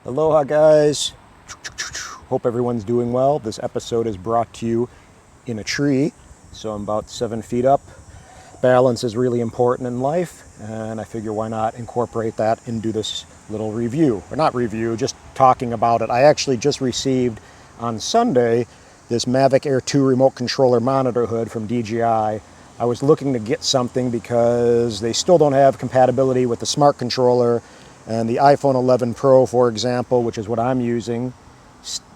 Aloha guys, hope everyone's doing well. This episode is brought to you in a tree, so I'm about 7 feet up. Balance is really important in life, and I figure why not incorporate that into this little review, or not review, just talking about it. I actually just received on Sunday this Mavic Air 2 remote controller monitor hood from DJI. I was looking to get something because they still don't have compatibility with the smart controller. And the iPhone 11 Pro, for example, which is what I'm using,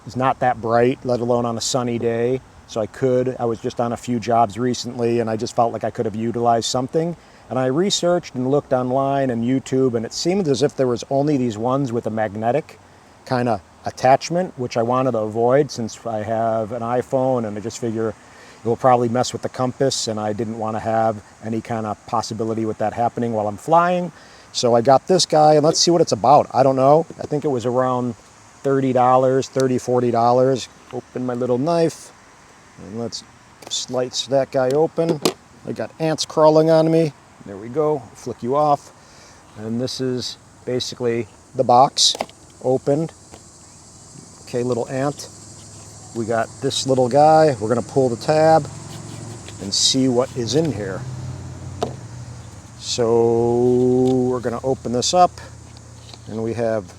is not that bright, let alone on a sunny day. So I was just on a few jobs recently, and I just felt like I could have utilized something. And I researched and looked online and YouTube, and it seemed as if there was only these ones with a magnetic kind of attachment, which I wanted to avoid since I have an iPhone, and I just figure it will probably mess with the compass, and I didn't want to have any kind of possibility with that happening while I'm flying. So I got this guy, and let's see what it's about. I don't know. I think it was around $30, $40. Open my little knife, and let's slice that guy open. I got ants crawling on me. There we go. Flick you off. And this is basically the box opened. Okay, little ant. We got this little guy. We're going to pull the tab and see what is in here. So we're going to open this up, and we have,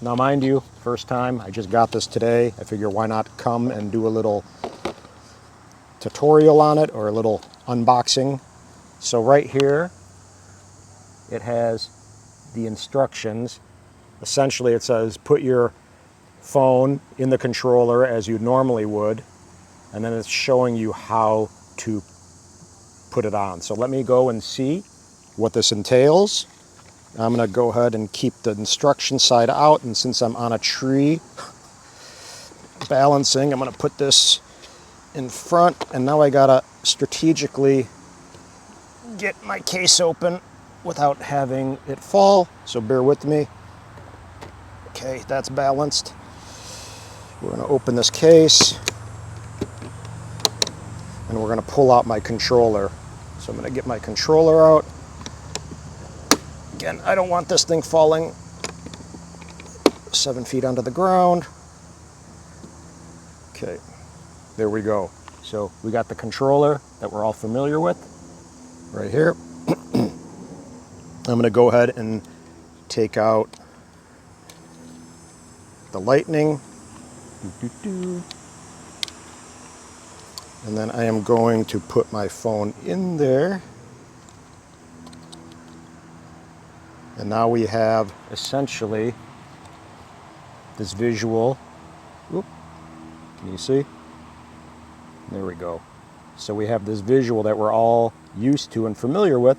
now mind you, first time, I just got this today. I figure why not come and do a little tutorial on it, or a little unboxing. So right here, it has the instructions. Essentially it says put your phone in the controller as you normally would, and then it's showing you how to put it on. So let me go and see what this entails. I'm going to go ahead and keep the instruction side out, and since I'm on a tree balancing, I'm going to put this in front, and now I got to strategically get my case open without having it fall, so bear with me. Okay, that's balanced. We're going to open this case, and we're going to pull out my controller. So I'm going to get my controller out. Again, I don't want this thing falling 7 feet onto the ground. Okay, there we go. So we got the controller that we're all familiar with right here. I'm going to go ahead and take out the lightning. And then I am going to put my phone in there. And now we have essentially this visual. Oop, can you see? There we go. So we have this visual that we're all used to and familiar with.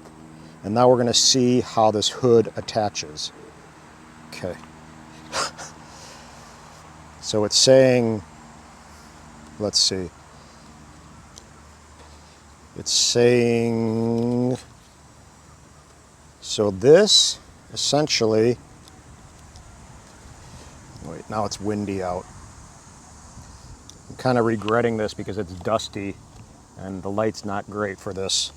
And now we're going to see how this hood attaches. Okay. So it's saying, let's see. It's saying, so this essentially, wait, now it's windy out. I'm kind of regretting this because it's dusty and the light's not great for this.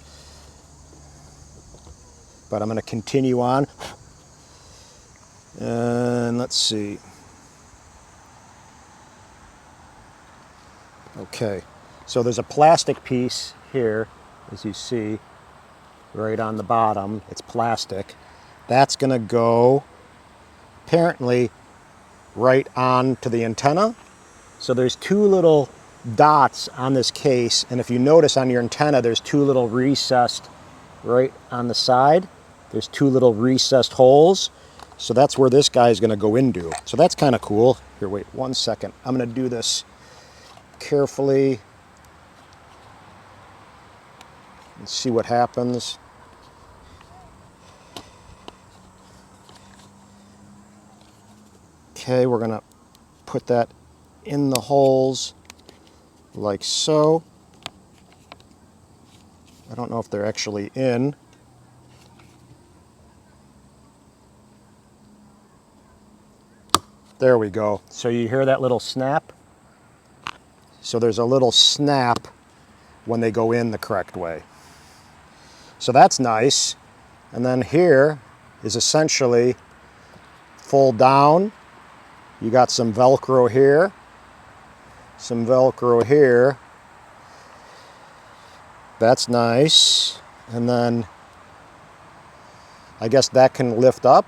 But I'm going to continue on. And let's see. Okay, so there's a plastic piece here, as you see, right on the bottom. It's plastic. That's going to go apparently right on to the antenna. So there's two little dots on this case, and if you notice on your antenna, there's two little recessed right on the side. There's two little recessed holes. So that's where this guy is going to go into. So that's kind of cool. Here, wait 1 second. I'm going to do this carefully and see what happens. Okay, we're going to put that in the holes like so. I don't know if they're actually in. There we go. So you hear that little snap? So there's a little snap when they go in the correct way. So that's nice. And then here is essentially fold down You got some Velcro here, some Velcro here. That's nice. And then I guess that can lift up,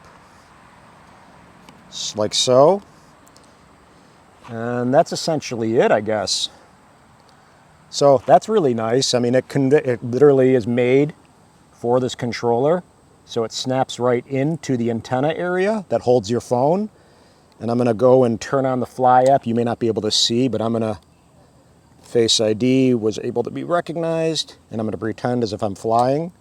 just like so. And that's essentially it, I guess. So that's really nice. I mean, it literally is made for this controller. So it snaps right into the antenna area that holds your phone. And I'm going to go and turn on the Fly app. You may not be able to see, but I'm going to Face ID was able to be recognized, and I'm going to pretend as if I'm flying.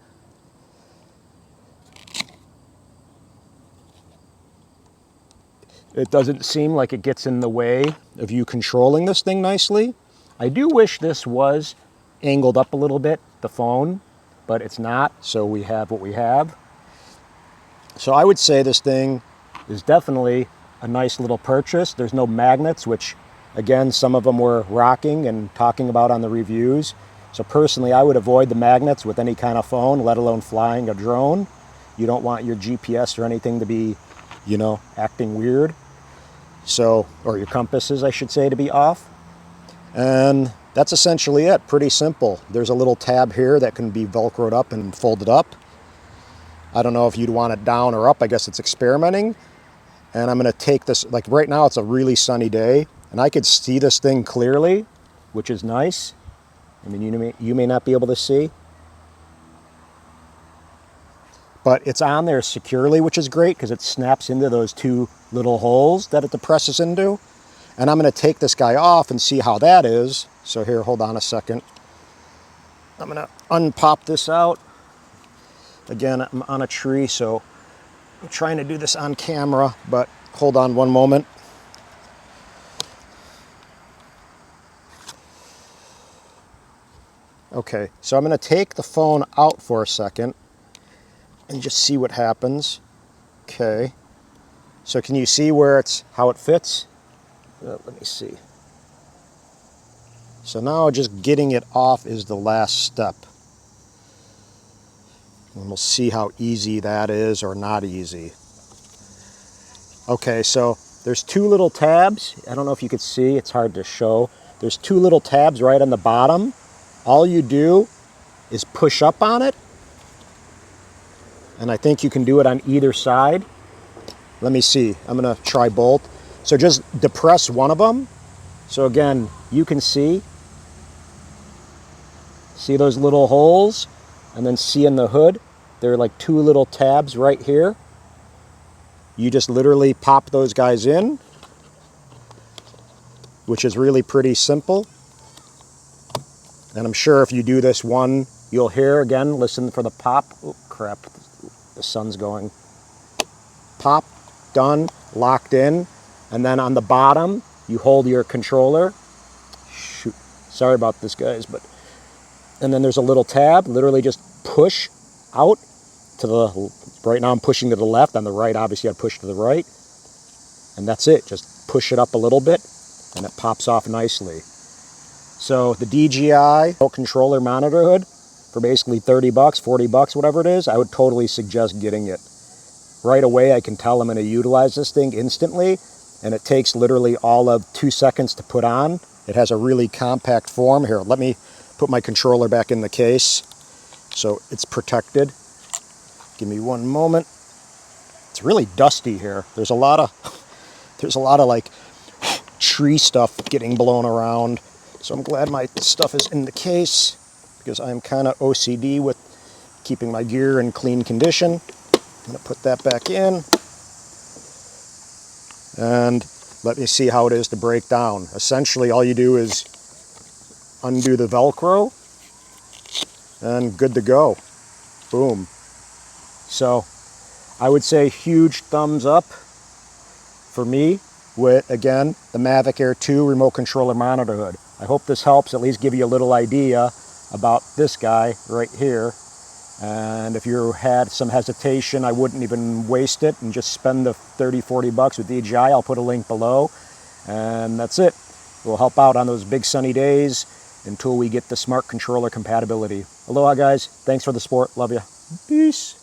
It doesn't seem like it gets in the way of you controlling this thing nicely. I do wish this was angled up a little bit, the phone, but it's not, so we have what we have. So I would say this thing is definitely a nice little purchase. There's no magnets, which again, some of them were rocking and talking about on the reviews. So personally, I would avoid the magnets with any kind of phone, let alone flying a drone. You don't want your GPS or anything to be, you know, acting weird. So, or your compasses, I should say, to be off. And that's essentially it. Pretty simple. There's a little tab here that can be Velcroed up and folded up. I don't know if you'd want it down or up. I guess it's experimenting. And I'm going to take this, like right now it's a really sunny day, and I could see this thing clearly, which is nice. I mean, you may not be able to see. But it's on there securely, which is great because it snaps into those two little holes that it depresses into. And I'm going to take this guy off and see how that is. So here, hold on a second. I'm going to unpop this out. Again, I'm on a tree, so I'm trying to do this on camera, but hold on one moment. Okay, so I'm going to take the phone out for a second and just see what happens. Okay, so can you see where how it fits? Let me see. So now just getting it off is the last step. And we'll see how easy that is or not easy. Okay, so there's two little tabs. I don't know if you could see, it's hard to show. There's two little tabs right on the bottom. All you do is push up on it. And I think you can do it on either side. Let me see, I'm gonna try both. So just depress one of them. So again, you can see those little holes, and then see in the hood, there are like two little tabs right here. You just literally pop those guys in, which is really pretty simple. And I'm sure if you do this one, you'll hear again, listen for the pop. Oh crap, the sun's going. Pop, done, locked in. And then on the bottom, you hold your controller. Shoot, sorry about this guys, but, and then there's a little tab, literally just push out to the, right now I'm pushing to the left, on the right obviously I'd push to the right, and that's it, just push it up a little bit and it pops off nicely. So the DJI controller monitor hood for basically 30 bucks, 40 bucks, whatever it is, I would totally suggest getting it. Right away I can tell I'm going to utilize this thing instantly, and it takes literally all of 2 seconds to put on. It has a really compact form. Here, let me put my controller back in the case so it's protected. Give me one moment. It's really dusty here. There's a lot of like tree stuff getting blown around. So I'm glad my stuff is in the case because I'm kind of OCD with keeping my gear in clean condition. I'm going to put that back in. And let me see how it is to break down. Essentially, all you do is undo the Velcro and good to go. Boom. So I would say huge thumbs up for me with, again, the Mavic Air 2 remote controller monitor hood. I hope this helps at least give you a little idea about this guy right here. And if you had some hesitation, I wouldn't even waste it and just spend the 30, 40 bucks with DJI. I'll put a link below. And that's it. We'll help out on those big sunny days until we get the smart controller compatibility. Aloha guys, thanks for the support, love ya. Peace.